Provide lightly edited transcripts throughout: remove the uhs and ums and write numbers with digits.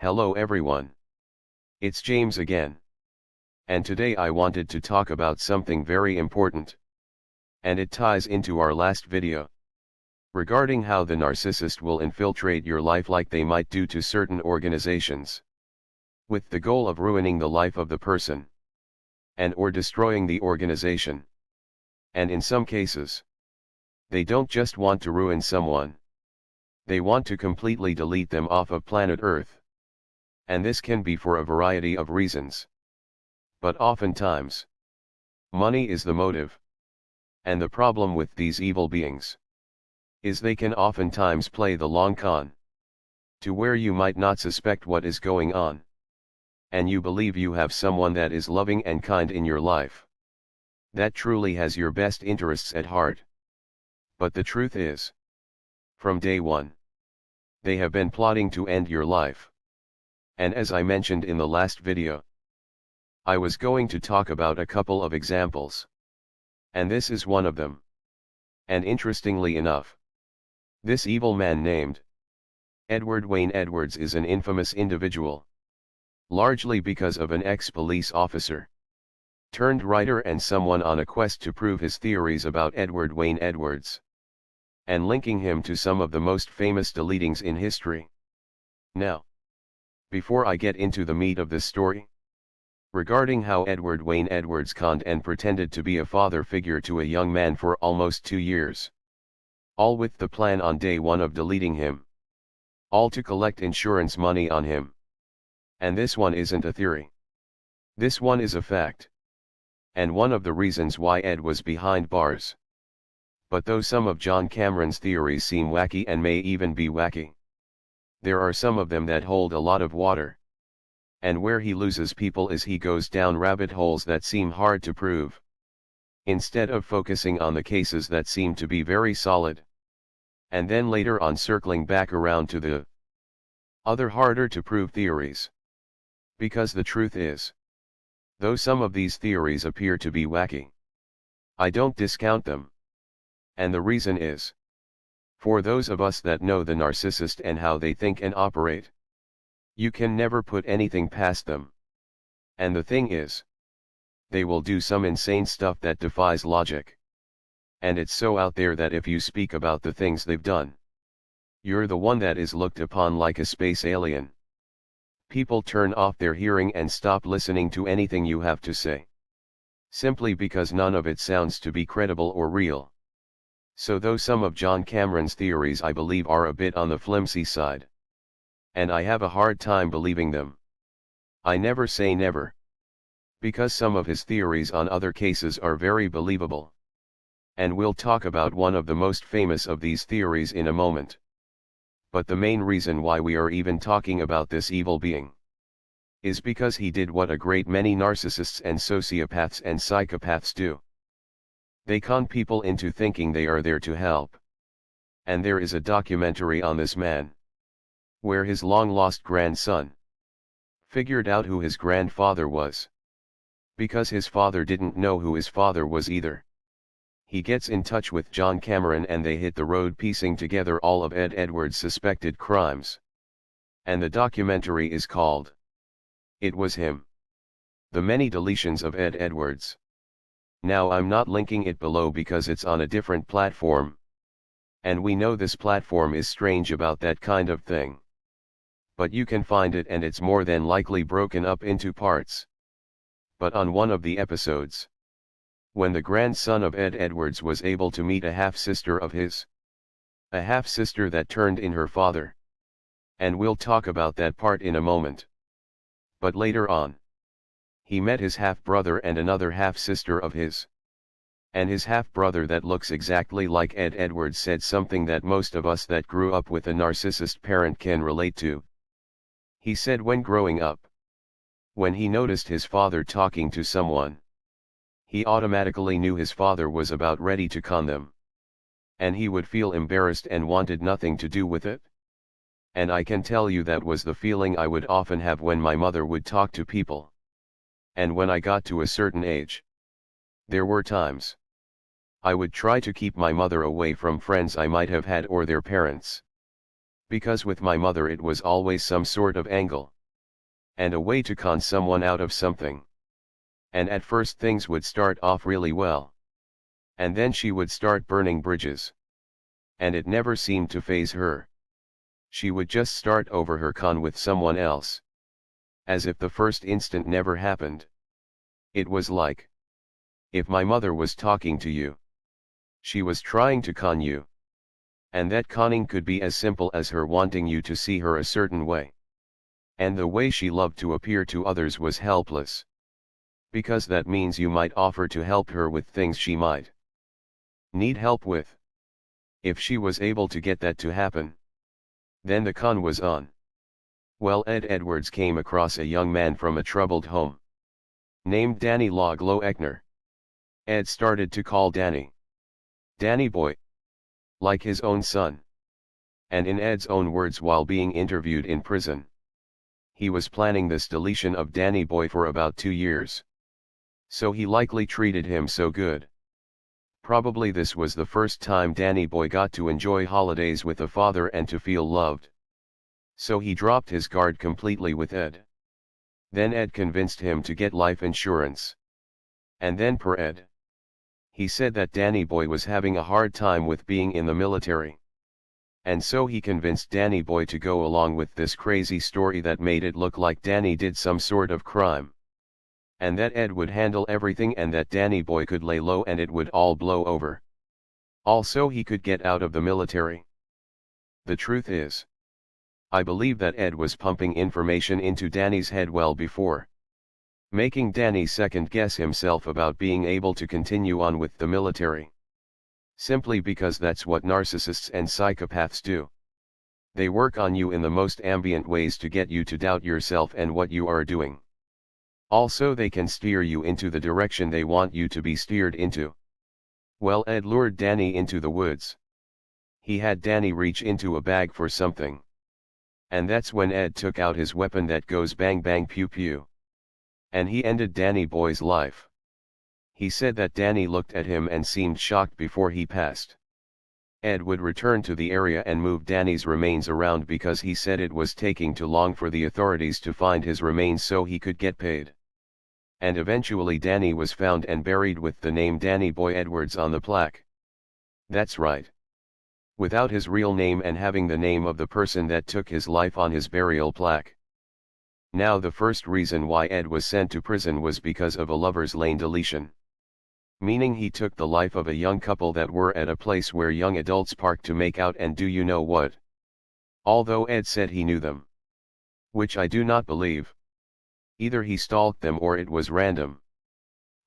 Hello everyone. It's James again. And today I wanted to talk about something very important. And it ties into our last video. Regarding how the narcissist will infiltrate your life like they might do to certain organizations. With the goal of ruining the life of the person. And or destroying the organization. And in some cases, they don't just want to ruin someone. They want to completely delete them off of planet Earth. And this can be for a variety of reasons. But oftentimes, money is the motive. And the problem with these evil beings is they can oftentimes play the long con to where you might not suspect what is going on. And you believe you have someone that is loving and kind in your life, that truly has your best interests at heart. But the truth is, from day one, they have been plotting to end your life. And as I mentioned in the last video, I was going to talk about a couple of examples. And this is one of them. And interestingly enough, this evil man named Edward Wayne Edwards is an infamous individual. Largely because of an ex-police officer turned writer and someone on a quest to prove his theories about Edward Wayne Edwards. And linking him to some of the most famous deletings in history. Now, before I get into the meat of this story, regarding how Edward Wayne Edwards conned and pretended to be a father figure to a young man for almost 2 years. All with the plan on day one of deleting him. All to collect insurance money on him. And this one isn't a theory. This one is a fact. And one of the reasons why Ed was behind bars. But though some of John Cameron's theories seem wacky and may even be wacky, there are some of them that hold a lot of water. And where he loses people is he goes down rabbit holes that seem hard to prove. Instead of focusing on the cases that seem to be very solid. And then later on circling back around to the other harder to prove theories. Because the truth is, though some of these theories appear to be wacky, I don't discount them. And the reason is, for those of us that know the narcissist and how they think and operate, you can never put anything past them. And the thing is, they will do some insane stuff that defies logic. And it's so out there that if you speak about the things they've done, you're the one that is looked upon like a space alien. People turn off their hearing and stop listening to anything you have to say. Simply because none of it sounds to be credible or real. So though some of John Cameron's theories I believe are a bit on the flimsy side. And I have a hard time believing them. I never say never. Because some of his theories on other cases are very believable. And we'll talk about one of the most famous of these theories in a moment. But the main reason why we are even talking about this evil being is because he did what a great many narcissists and sociopaths and psychopaths do. They con people into thinking they are there to help. And there is a documentary on this man, where his long-lost grandson figured out who his grandfather was. Because his father didn't know who his father was either. He gets in touch with John Cameron and they hit the road piecing together all of Ed Edwards' suspected crimes. And the documentary is called It Was Him. The Many Deletions of Ed Edwards. Now I'm not linking it below because it's on a different platform. And we know this platform is strange about that kind of thing. But you can find it and it's more than likely broken up into parts. But on one of the episodes, when the grandson of Ed Edwards was able to meet a half-sister of his, a half-sister that turned in her father. And we'll talk about that part in a moment. But later on, he met his half-brother and another half-sister of his. And his half-brother that looks exactly like Ed Edwards said something that most of us that grew up with a narcissist parent can relate to. He said when growing up, when he noticed his father talking to someone, he automatically knew his father was about ready to con them. And he would feel embarrassed and wanted nothing to do with it. And I can tell you that was the feeling I would often have when my mother would talk to people. And when I got to a certain age, there were times I would try to keep my mother away from friends I might have had or their parents. Because with my mother it was always some sort of angle. And a way to con someone out of something. And at first things would start off really well. And then she would start burning bridges. And it never seemed to faze her. She would just start over her con with someone else. As if the first instant never happened. It was like, if my mother was talking to you, she was trying to con you. And that conning could be as simple as her wanting you to see her a certain way. And the way she loved to appear to others was helpless. Because that means you might offer to help her with things she might need help with. If she was able to get that to happen, then the con was on. Well, Ed Edwards came across a young man from a troubled home named Danny Loglo Eckner. Ed started to call Danny boy, like his own son. And in Ed's own words while being interviewed in prison, he was planning this deletion of Danny boy for about 2 years. So he likely treated him so good. Probably this was the first time Danny boy got to enjoy holidays with a father and to feel loved. So he dropped his guard completely with Ed. Then Ed convinced him to get life insurance. And then per Ed, he said that Danny boy was having a hard time with being in the military. And so he convinced Danny boy to go along with this crazy story that made it look like Danny did some sort of crime. And that Ed would handle everything and that Danny boy could lay low and it would all blow over. Also he could get out of the military. The truth is, I believe that Ed was pumping information into Danny's head well before, making Danny second guess himself about being able to continue on with the military. Simply because that's what narcissists and psychopaths do. They work on you in the most ambient ways to get you to doubt yourself and what you are doing. Also they can steer you into the direction they want you to be steered into. Well, Ed lured Danny into the woods. He had Danny reach into a bag for something. And that's when Ed took out his weapon that goes bang bang pew pew. And he ended Danny boy's life. He said that Danny looked at him and seemed shocked before he passed. Ed would return to the area and move Danny's remains around because he said it was taking too long for the authorities to find his remains so he could get paid. And eventually Danny was found and buried with the name Danny Boy Edwards on the plaque. That's right. Without his real name and having the name of the person that took his life on his burial plaque. Now the first reason why Ed was sent to prison was because of a lover's lane deletion. Meaning he took the life of a young couple that were at a place where young adults parked to make out and do you know what? Although Ed said he knew them. Which I do not believe. Either he stalked them or it was random.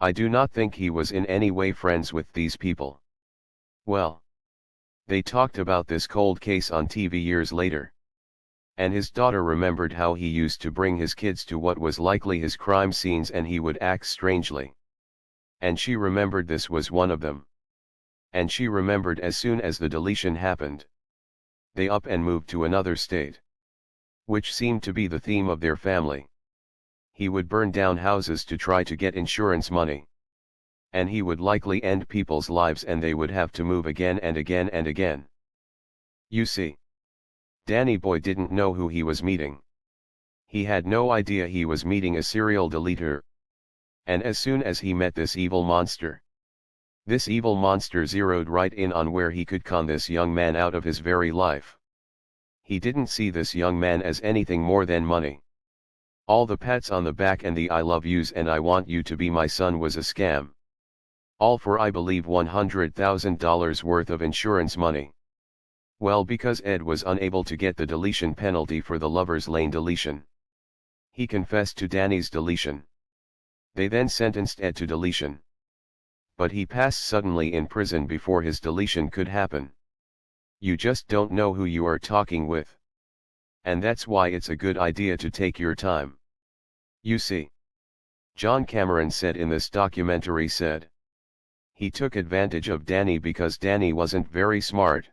I do not think he was in any way friends with these people. Well, they talked about this cold case on TV years later. And his daughter remembered how he used to bring his kids to what was likely his crime scenes and he would act strangely. And she remembered this was one of them. And she remembered as soon as the deletion happened, they up and moved to another state. Which seemed to be the theme of their family. He would burn down houses to try to get insurance money. And he would likely end people's lives and they would have to move again and again and again. You see, Danny Boy didn't know who he was meeting. He had no idea he was meeting a serial deleter. And as soon as he met this evil monster, this evil monster zeroed right in on where he could con this young man out of his very life. He didn't see this young man as anything more than money. All the pats on the back and the I love yous and I want you to be my son was a scam. All for I believe $100,000 worth of insurance money. Well, because Ed was unable to get the deletion penalty for the lover's lane deletion, he confessed to Danny's deletion. They then sentenced Ed to deletion. But he passed suddenly in prison before his deletion could happen. You just don't know who you are talking with. And that's why it's a good idea to take your time. You see, John Cameron said in this documentary said, he took advantage of Danny because Danny wasn't very smart.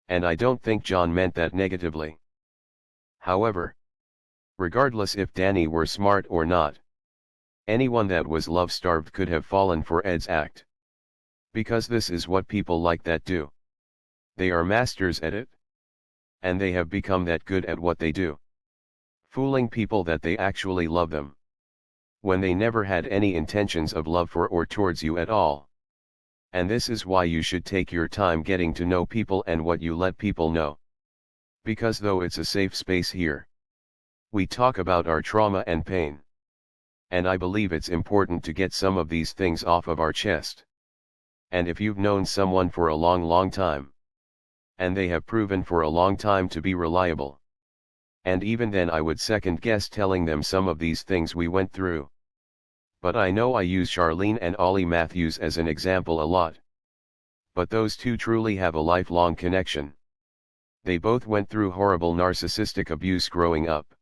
And I don't think John meant that negatively. However, regardless if Danny were smart or not, anyone that was love-starved could have fallen for Ed's act. Because this is what people like that do. They are masters at it. And they have become that good at what they do. Fooling people that they actually love them, when they never had any intentions of love for or towards you at all. And this is why you should take your time getting to know people and what you let people know. Because though it's a safe space here, we talk about our trauma and pain. And I believe it's important to get some of these things off of our chest. And if you've known someone for a long time, and they have proven for a long time to be reliable, and even then I would second guess telling them some of these things we went through. But I know I use Charlene and Ollie Matthews as an example a lot. But those two truly have a lifelong connection. They both went through horrible narcissistic abuse growing up.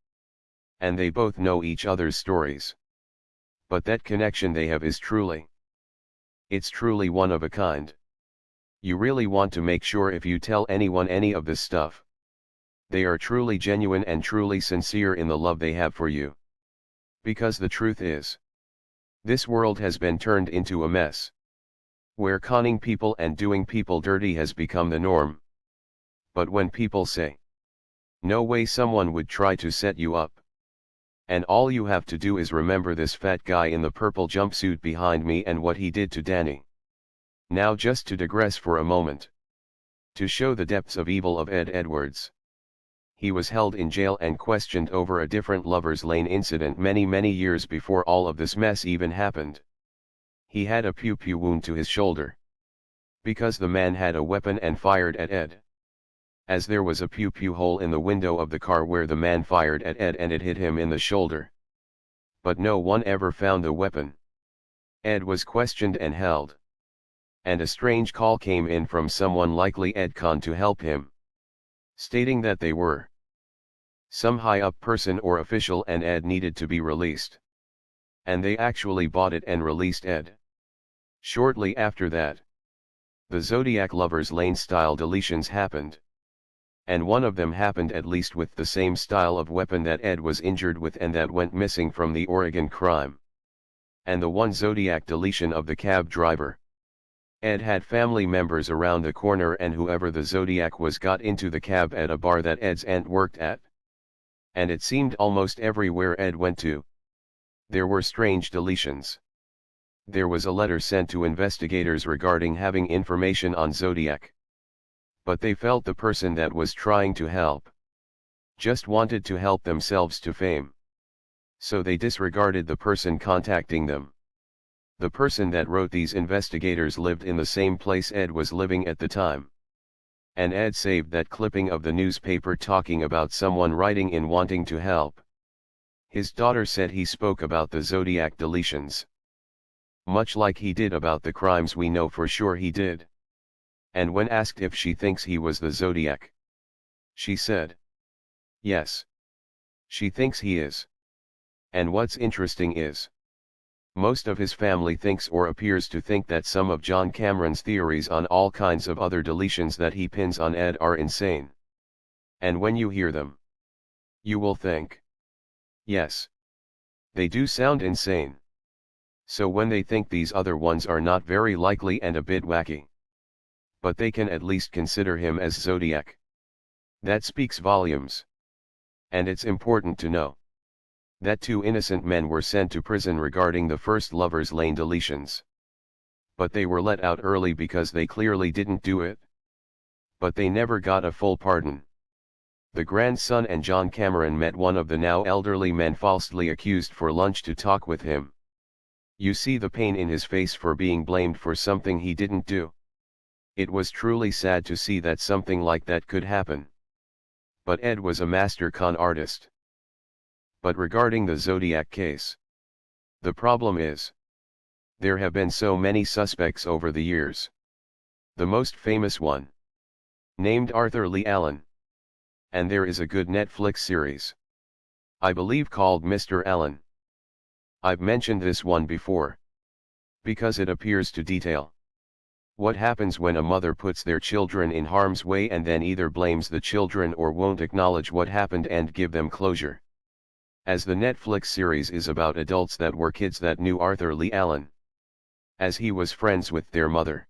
And they both know each other's stories. But that connection they have is it's truly one of a kind. You really want to make sure if you tell anyone any of this stuff, they are truly genuine and truly sincere in the love they have for you. Because the truth is, this world has been turned into a mess, where conning people and doing people dirty has become the norm. But when people say, no way someone would try to set you up, and all you have to do is remember this fat guy in the purple jumpsuit behind me and what he did to Danny. Now just to digress for a moment, to show the depths of evil of Ed Edwards. He was held in jail and questioned over a different Lover's Lane incident many years before all of this mess even happened. He had a pew-pew wound to his shoulder, because the man had a weapon and fired at Ed. As there was a pew-pew hole in the window of the car where the man fired at Ed and it hit him in the shoulder. But no one ever found the weapon. Ed was questioned and held. And a strange call came in from someone likely Ed Con to help him, stating that they were some high-up person or official and Ed needed to be released. And they actually bought it and released Ed. Shortly after that, the Zodiac Lover's Lane style deletions happened. And one of them happened at least with the same style of weapon that Ed was injured with and that went missing from the Oregon crime. And the one Zodiac deletion of the cab driver. Ed had family members around the corner and whoever the Zodiac was got into the cab at a bar that Ed's aunt worked at. And it seemed almost everywhere Ed went to, there were strange deletions. There was a letter sent to investigators regarding having information on Zodiac. But they felt the person that was trying to help just wanted to help themselves to fame. So they disregarded the person contacting them. The person that wrote these investigators lived in the same place Ed was living at the time. And Ed saved that clipping of the newspaper talking about someone writing in wanting to help. His daughter said he spoke about the Zodiac deletions, much like he did about the crimes we know for sure he did. And when asked if she thinks he was the Zodiac, she said, yes, she thinks he is. And what's interesting is, most of his family thinks or appears to think that some of John Cameron's theories on all kinds of other deletions that he pins on Ed are insane. And when you hear them, you will think, yes, they do sound insane. So when they think these other ones are not very likely and a bit wacky, but they can at least consider him as Zodiac, that speaks volumes. And it's important to know that 2 innocent men were sent to prison regarding the first Lover's Lane deletions. But they were let out early because they clearly didn't do it. But they never got a full pardon. The grandson and John Cameron met one of the now elderly men falsely accused for lunch to talk with him. You see the pain in his face for being blamed for something he didn't do. It was truly sad to see that something like that could happen. But Ed was a master con artist. But regarding the Zodiac case, the problem is, there have been so many suspects over the years. The most famous one, named Arthur Lee Allen. And there is a good Netflix series, I believe called Mr. Allen. I've mentioned this one before, because it appears to detail what happens when a mother puts their children in harm's way and then either blames the children or won't acknowledge what happened and give them closure. As the Netflix series is about adults that were kids that knew Arthur Lee Allen, as he was friends with their mother.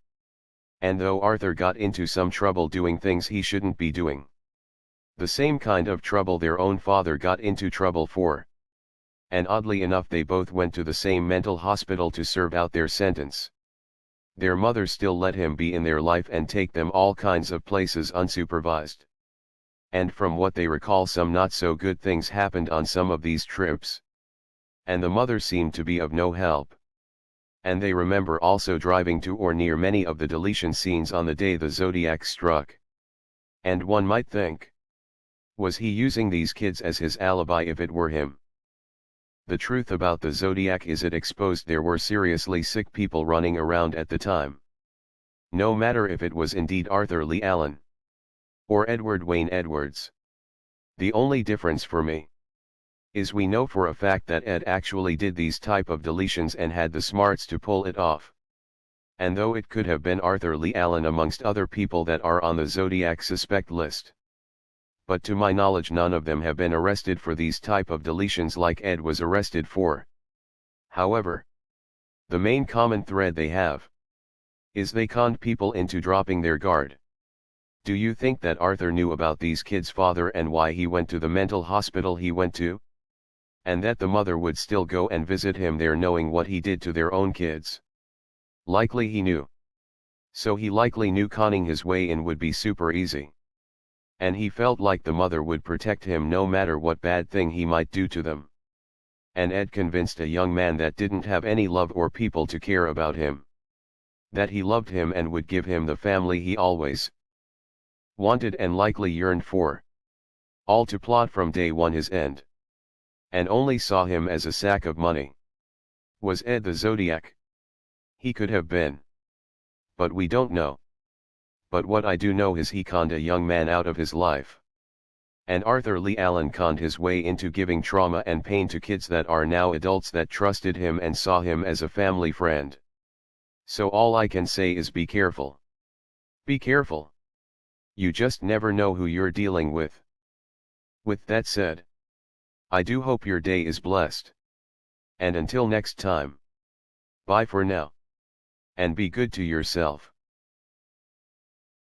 And though Arthur got into some trouble doing things he shouldn't be doing, The same kind of trouble their own father got into trouble for. And oddly enough they both went to the same mental hospital to serve out their sentence. Their mother still let him be in their life and take them all kinds of places unsupervised. And from what they recall, some not so good things happened on some of these trips. And the mother seemed to be of no help. And they remember also driving to or near many of the deletion scenes on the day the Zodiac struck. And one might think, was he using these kids as his alibi if it were him? The truth about the Zodiac is it exposed there were seriously sick people running around at the time. No matter if it was indeed Arthur Lee Allen or Edward Wayne Edwards. The only difference for me is we know for a fact that Ed actually did these type of deletions and had the smarts to pull it off. And though it could have been Arthur Lee Allen amongst other people that are on the Zodiac suspect list. But to my knowledge none of them have been arrested for these type of deletions like Ed was arrested for. However, the main common thread they have is they conned people into dropping their guard. Do you think that Arthur knew about these kids' father and why he went to the mental hospital he went to? And that the mother would still go and visit him there knowing what he did to their own kids? Likely he knew. So he likely knew conning his way in would be super easy. And he felt like the mother would protect him no matter what bad thing he might do to them. And Ed convinced a young man that didn't have any love or people to care about him. That he loved him and would give him the family he always wanted and likely yearned for. All to plot from day one his end. And only saw him as a sack of money. Was Ed the Zodiac? He could have been. But we don't know. But what I do know is he conned a young man out of his life. And Arthur Lee Allen conned his way into giving trauma and pain to kids that are now adults that trusted him and saw him as a family friend. So all I can say is be careful. Be careful. You just never know who you're dealing with. With that said, I do hope your day is blessed. And until next time. Bye for now. And be good to yourself.